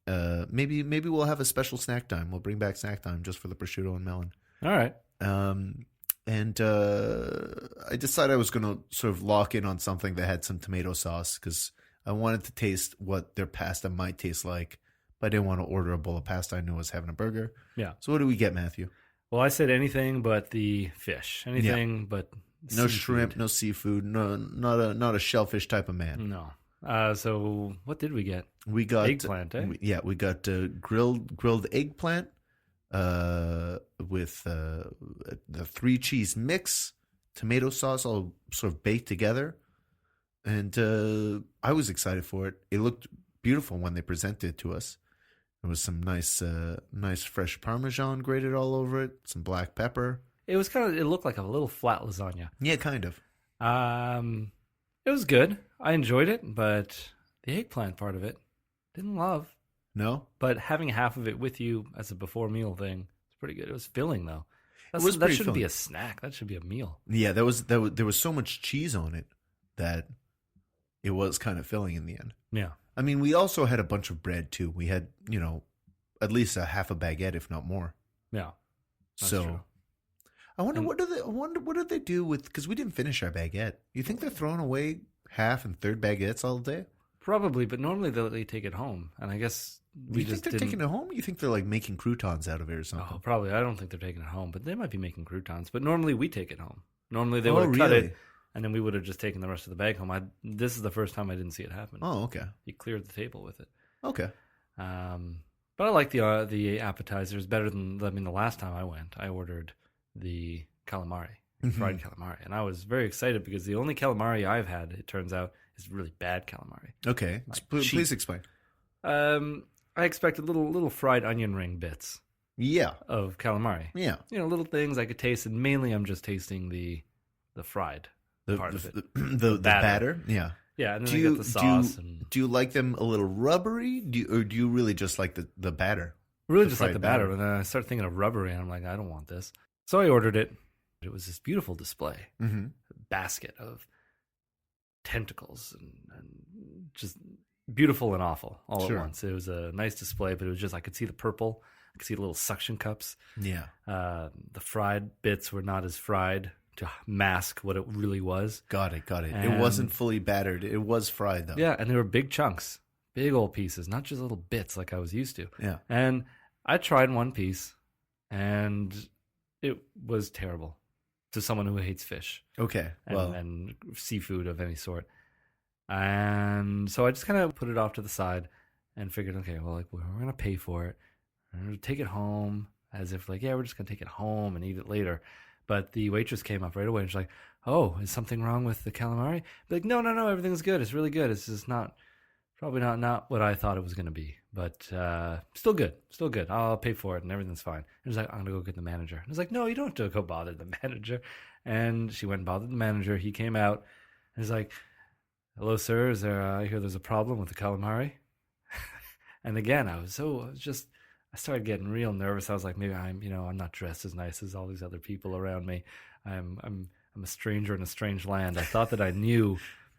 Maybe we'll have a special snack time. We'll bring back snack time just for the prosciutto and melon. All right. And I decided I was going to sort of lock in on something that had some tomato sauce because I wanted to taste what their pasta might taste like, but I didn't want to order a bowl of pasta. I knew I was having a burger. Yeah. So what do we get, Matthew? Well, I said anything but the fish. Anything but no seafood. Shrimp, no seafood, not a shellfish type of man. No. So what did we get? We got eggplant. We got grilled eggplant with the 3 cheese mix, tomato sauce, all sort of baked together, and I was excited for it. It looked beautiful when they presented it to us. There was some nice fresh Parmesan grated all over it, some black pepper. It looked like a little flat lasagna. Yeah, kind of. It was good. I enjoyed it, but the eggplant part of it, didn't love. No? But having half of it with you as a before meal thing, it's pretty good. It was filling though. That shouldn't be a snack. That should be a meal. Yeah, there was so much cheese on it that it was kind of filling in the end. Yeah. I mean, we also had a bunch of bread too. We had, at least a half a baguette, if not more. Yeah. That's so true. I wonder what do they do with, because we didn't finish our baguette. You think they're throwing away half and third baguettes all day? Probably, but normally they take it home, and I guess you think they're taking it home? You think they're like making croutons out of it or something? Oh, probably. I don't think they're taking it home, but they might be making croutons. But normally we take it home. Normally they would have cut it, and then we would have just taken the rest of the bag home. This is the first time I didn't see it happen. Oh, okay. He cleared the table with it. Okay. But I like the appetizers better than, the last time I went, I ordered the calamari, fried calamari. And I was very excited because the only calamari I've had, it turns out, is really bad calamari. Okay. Please explain. I expected little fried onion ring bits. Yeah. Of calamari. Yeah. Little things I could taste, and mainly I'm just tasting the fried part of it. The batter. Yeah. Yeah, and then I get the sauce. Do you like them a little rubbery, or do you really just like the batter? Really just like the batter. And then I started thinking of rubbery, and I'm like, I don't want this. So I ordered it. It was this beautiful display. A basket of tentacles and just beautiful and awful all at once. It was a nice display, but it was just, I could see the purple. I could see the little suction cups. Yeah. The fried bits were not as fried to mask what it really was. Got it. And it wasn't fully battered. It was fried, though. Yeah, and they were big chunks, big old pieces, not just little bits like I was used to. Yeah. And I tried one piece, and it was terrible to someone who hates fish. Okay. And seafood of any sort. And so I just kind of put it off to the side and figured, okay, well, we're going to pay for it. We're going to take it home as if we're just going to take it home and eat it later. But the waitress came up right away and she's like, oh, is something wrong with the calamari? Be like, no, everything's good. It's really good. It's just probably not what I thought it was going to be. But still good. I'll pay for it and everything's fine. And she's like, I'm going to go get the manager. And I was like, no, you don't have to go bother the manager. And she went and bothered the manager. He came out and he's like, hello, sir. I hear there's a problem with the calamari. And again, I started getting real nervous. I was like, maybe I'm not dressed as nice as all these other people around me. I'm a stranger in a strange land. I thought that I knew.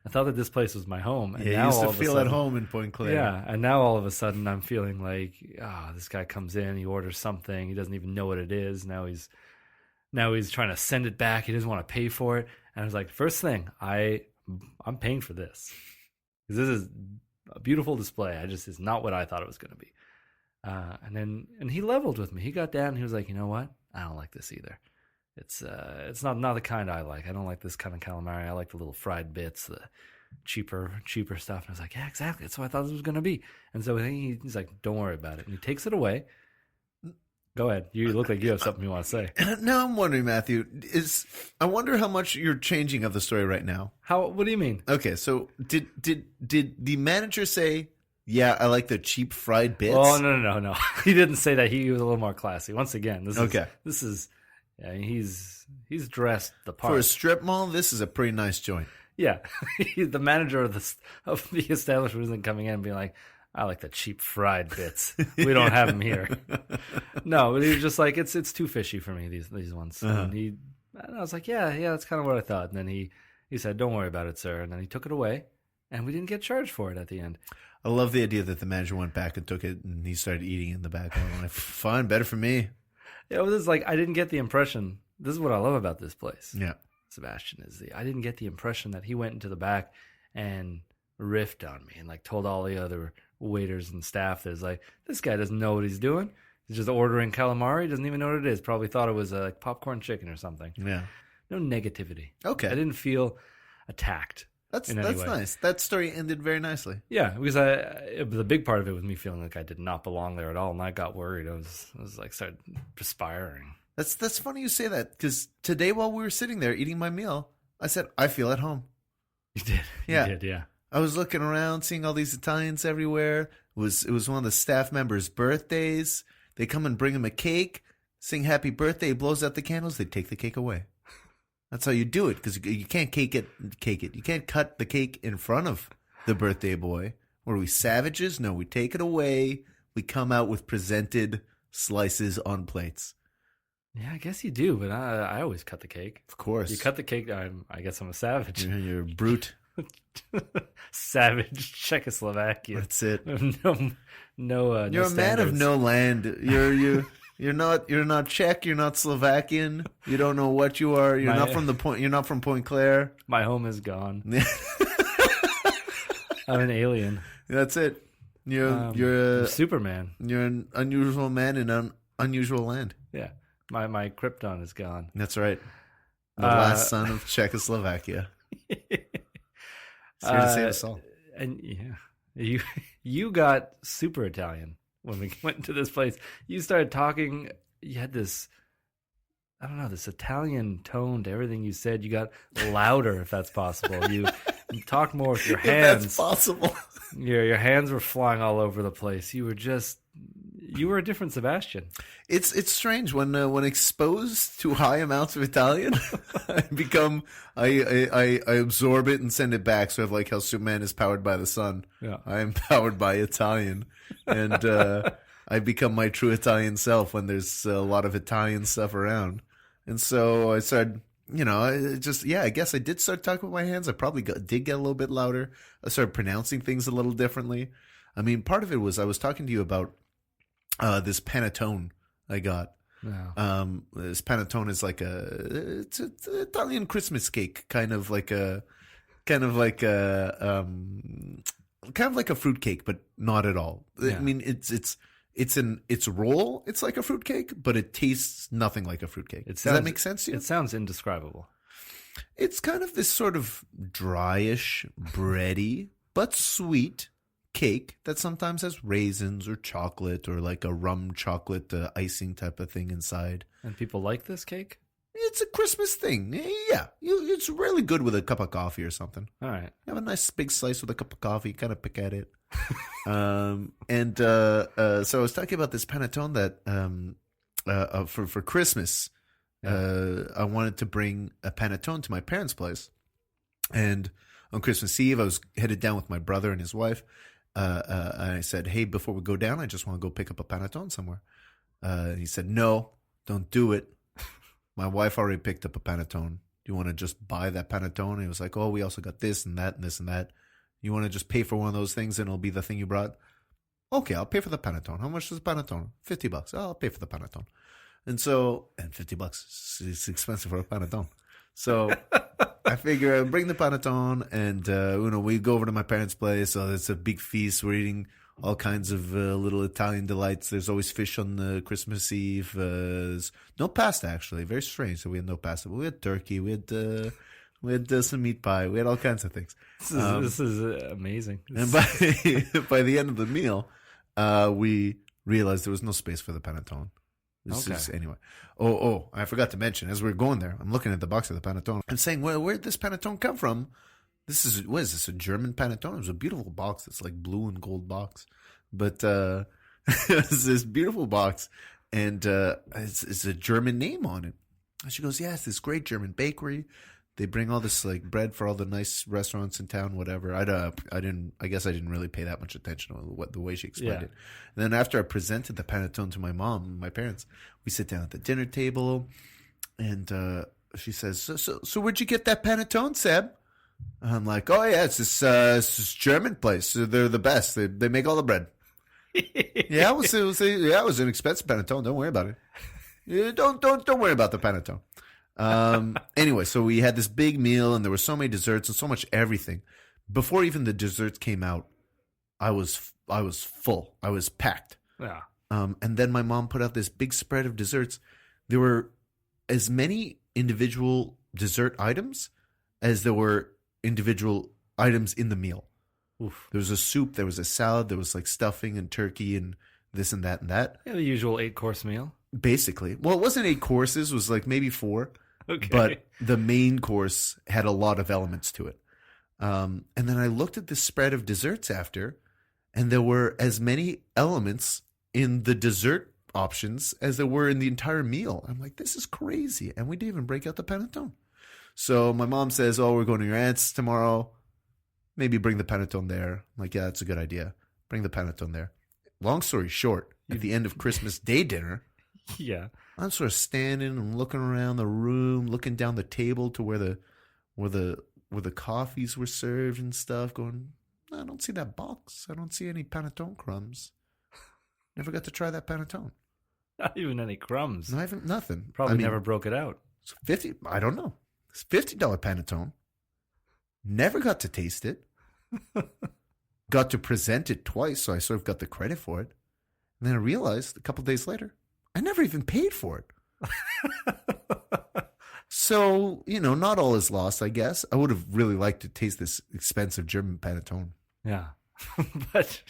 I thought that this place was my home. And now you used to feel at home in Point Claire. Yeah, and now all of a sudden I'm feeling like, this guy comes in, he orders something, he doesn't even know what it is. Now he's trying to send it back. He doesn't want to pay for it. And I was like, first thing, I'm paying for this. Because this is a beautiful display. It's not what I thought it was going to be. And he leveled with me. He got down and he was like, you know what? I don't like this either. It's not the kind I like. I don't like this kind of calamari. I like the little fried bits, the cheaper stuff. And I was like, yeah, exactly. That's what I thought this was going to be. And so he's like, don't worry about it. And he takes it away. Go ahead. You look like you have something you want to say. Now I'm wondering, Matthew, I wonder how much you're changing of the story right now. What do you mean? Okay, so did the manager say, yeah, I like the cheap fried bits? Oh, no. He didn't say that. He was a little more classy. Once again, he's dressed the part. For a strip mall, this is a pretty nice joint. Yeah. The manager of the establishment isn't coming in and being like, I like the cheap fried bits. We don't have them here. No, but he was just like, it's too fishy for me, these ones. And I was like, yeah, that's kind of what I thought. And then he said, don't worry about it, sir. And then he took it away, and we didn't get charged for it at the end. I love the idea that the manager went back and took it, and he started eating in the back. I'm like, fine, better for me. It was like I didn't get the impression. This is what I love about this place. Yeah. Sebastien I didn't get the impression that he went into the back and riffed on me and like told all the other waiters and staff that like, this guy doesn't know what he's doing. He's just ordering calamari. Doesn't even know what it is. Probably thought it was like popcorn chicken or something. Yeah. No negativity. Okay. I didn't feel attacked. That's nice. That story ended very nicely. Yeah, because the big part of it was me feeling like I did not belong there at all, and I got worried. I was like started perspiring. That's funny you say that, because today while we were sitting there eating my meal, I said, I feel at home. You did. Yeah. You did, yeah. I was looking around, seeing all these Italians everywhere. It was one of the staff members' birthdays. They come and bring him a cake, sing happy birthday, he blows out the candles, they take the cake away. That's how you do it, because you can't cake it. You can't cut the cake in front of the birthday boy. What are we, savages? No, we take it away. We come out with presented slices on plates. Yeah, I guess you do, but I always cut the cake. Of course. You cut the cake, I guess I'm a savage. You're a brute. Savage Czechoslovakia. That's it. No, you're a man of no land. You're not Czech. You're not Slovakian. You don't know what you are. You're not from You're not from Point Claire. My home is gone. I'm an alien. That's it. You're a Superman. You're an unusual man in an unusual land. Yeah. My Krypton is gone. That's right. The last son of Czechoslovakia. It's here to save us all. And yeah, you got super Italian when we went into this place. You started talking. You had this, I don't know, this Italian tone to everything you said. You got louder, if that's possible. You talked more with your hands. If that's possible. Your hands were flying all over the place. You were a different Sebastien. It's strange when exposed to high amounts of Italian, I absorb it and send it back. So I have like how Superman is powered by the sun. Yeah. I am powered by Italian, and I become my true Italian self when there's a lot of Italian stuff around. And so I started, I guess I did start talking with my hands. I probably did get a little bit louder. I started pronouncing things a little differently. I mean, part of it was I was talking to you about this panettone I got. Wow. This panettone is like it's an Italian Christmas cake, kind of like a fruit cake, but not at all. Yeah. I mean, it's roll. It's like a fruit cake, but it tastes nothing like a fruit cake. Does that make sense to you? It sounds indescribable. It's kind of this sort of dryish, bready, but sweet cake that sometimes has raisins or chocolate or like a rum chocolate icing type of thing inside. And people like this cake? It's a Christmas thing. Yeah. It's really good with a cup of coffee or something. All right. You have a nice big slice with a cup of coffee, kind of pick at it. So I was talking about this panettone that for Christmas, I wanted to bring a panettone to my parents' place. And on Christmas Eve, I was headed down with my brother and his wife. And I said, hey, before we go down, I just want to go pick up a panettone somewhere. And he said, no, don't do it. My wife already picked up a panettone. Do you want to just buy that panettone? And he was like, oh, we also got this and that and this and that. You want to just pay for one of those things and it'll be the thing you brought? Okay, I'll pay for the panettone. How much is the panettone? $50. I'll pay for the panettone. And $50, it's expensive for a panettone. So I figure I'll bring the panettone and, we go over to my parents' place. So it's a big feast. We're eating all kinds of little Italian delights. There's always fish on the Christmas Eve. No pasta, actually. Very strange. So we had no pasta. But we had turkey. We had some meat pie. We had all kinds of things. This is amazing. And by the end of the meal, we realized there was no space for the panettone. Anyway. Oh, I forgot to mention, as we were going there, I'm looking at the box of the panettone. I'm saying, well, where did this panettone come from? What is this, a German panettone? It was a beautiful box. It's like blue and gold box. But it's this beautiful box, and it's a German name on it. And she goes, yeah, it's this great German bakery. They bring all this like bread for all the nice restaurants in town, whatever. I guess I didn't really pay that much attention to the way she explained it. And then after I presented the panettone to my mom and my parents, we sit down at the dinner table, and she says, "So where'd you get that panettone, Seb?" I'm like, oh yeah, it's this German place. They're the best. They make all the bread. Yeah, it was an expensive panettone. Don't worry about it. Yeah, don't worry about the panettone. Anyway, so we had this big meal, and there were so many desserts and so much everything. Before even the desserts came out, I was full. I was packed. Yeah. And then my mom put out this big spread of desserts. There were as many individual dessert items as there were individual items in the meal. Oof. There was a soup, there was a salad, there was like stuffing and turkey and this and that and that. Yeah, the usual 8-course meal. Basically. Well, it wasn't 8 courses, it was like maybe 4. Okay. But the main course had a lot of elements to it. And then I looked at the spread of desserts after, and there were as many elements in the dessert options as there were in the entire meal. I'm like, this is crazy. And we didn't even break out the panettone. So my mom says, oh, we're going to your aunt's tomorrow. Maybe bring the panettone there. I'm like, yeah, that's a good idea. Bring the panettone there. Long story short, at the end of Christmas Day dinner, yeah, I'm sort of standing and looking around the room, looking down the table to where the coffees were served and stuff, going, I don't see that box. I don't see any panettone crumbs. Never got to try that panettone. not even any crumbs. Nothing. Probably never broke it out. It's $50. I don't know. It's $50 panettone. Never got to taste it. Got to present it twice, so I sort of got the credit for it. And then I realized a couple days later, I never even paid for it. So, not all is lost, I guess. I would have really liked to taste this expensive German panettone. Yeah. But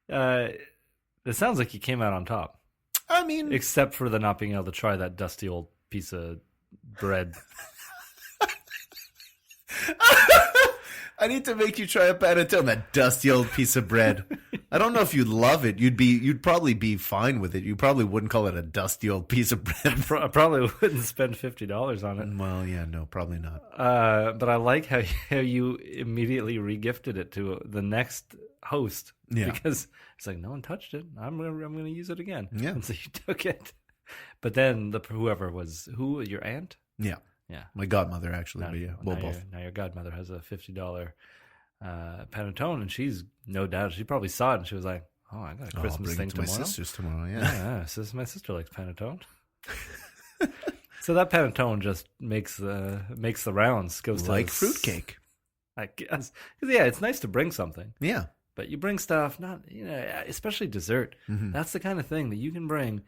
it sounds like you came out on top. I mean, except for the not being able to try that dusty old piece of bread. I need to make you try a panettone, that dusty old piece of bread. I don't know if you'd love it. You'd probably be fine with it. You probably wouldn't call it a dusty old piece of bread. I probably wouldn't spend $50 on it. Well, yeah, no, probably not. But I like how you immediately regifted it to the next host. Yeah. Because it's like, no one touched it. I'm gonna use it again. Yeah. And so you took it. But then your aunt? Yeah. Yeah. My godmother, actually. But yeah, both. Now your godmother has a $50 panettone, and she's no doubt, she probably saw it, and she was like, oh, I got a Christmas thing tomorrow. My sister's tomorrow, yeah. Yeah, my sister likes panettone. So that panettone just makes the rounds. Goes like to fruitcake. I guess. 'Cause, yeah, it's nice to bring something. Yeah. But you bring stuff, especially dessert. Mm-hmm. That's the kind of thing that you can bring.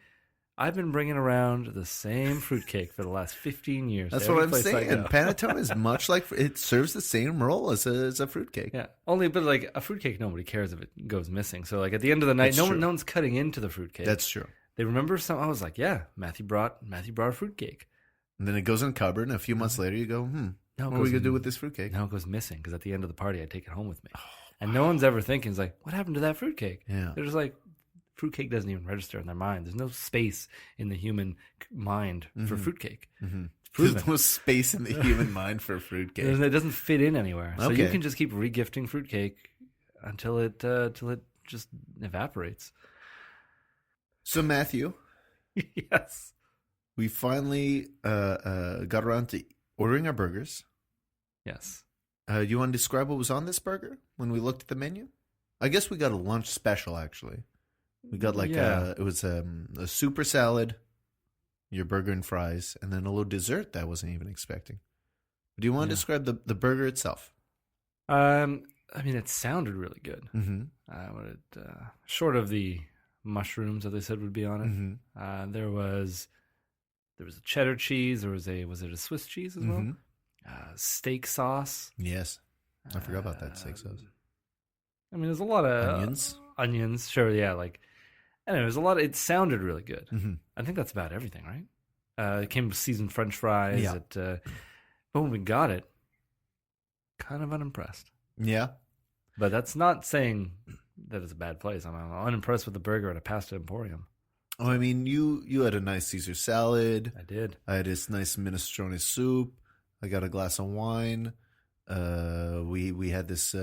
I've been bringing around the same fruitcake for the last 15 years. That's what I'm saying. Panettone is much like, it serves the same role as a fruitcake. Yeah. But like a fruitcake, nobody cares if it goes missing. So like at the end of the night, no one's cutting into the fruitcake. That's true. They remember I was like, yeah, Matthew brought a fruitcake. And then it goes in the cupboard, and a few months later you go, what are we going to do with this fruitcake? Now it goes missing, because at the end of the party I take it home with me. And no one's ever thinking, it's like, what happened to that fruitcake? Yeah. They're just like, fruitcake doesn't even register in their mind. There's no space in the human mind for fruitcake. Mm-hmm. There's no space in the human mind for fruitcake. It doesn't fit in anywhere. So Okay. you can just keep regifting fruitcake until it just evaporates. So Matthew, Yes. we finally got around to ordering our burgers. Yes. You want to describe what was on this burger when we looked at the menu? I guess we got a lunch special, actually. We got it was a super salad, your burger and fries, and then a little dessert that I wasn't even expecting. Do you want to describe the burger itself? It sounded really good. Mm-hmm. Short of the mushrooms that they said would be on it, Mm-hmm. there was a cheddar cheese. Was it a Swiss cheese as well? Mm-hmm. Steak sauce. Yes, I forgot about that steak sauce. There's a lot of onions. Sure, yeah. Anyway, there's a lot. It sounded really good. Mm-hmm. I think that's about everything, right? It came with seasoned French fries. Yeah. But when we got it, kind of unimpressed. Yeah. But that's not saying that it's a bad place. I'm unimpressed with the burger at a pasta Emporium. Oh, you had a nice Caesar salad. I did. I had this nice minestrone soup. I got a glass of wine. We had this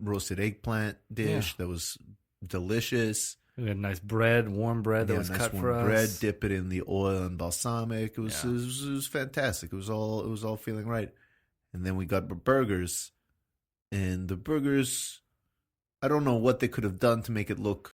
roasted eggplant dish that was delicious. We had nice bread, warm bread that was cut for us. Bread, dip it in the oil and balsamic. It was fantastic. It was all feeling right. And then we got burgers. And the burgers, I don't know what they could have done to make it look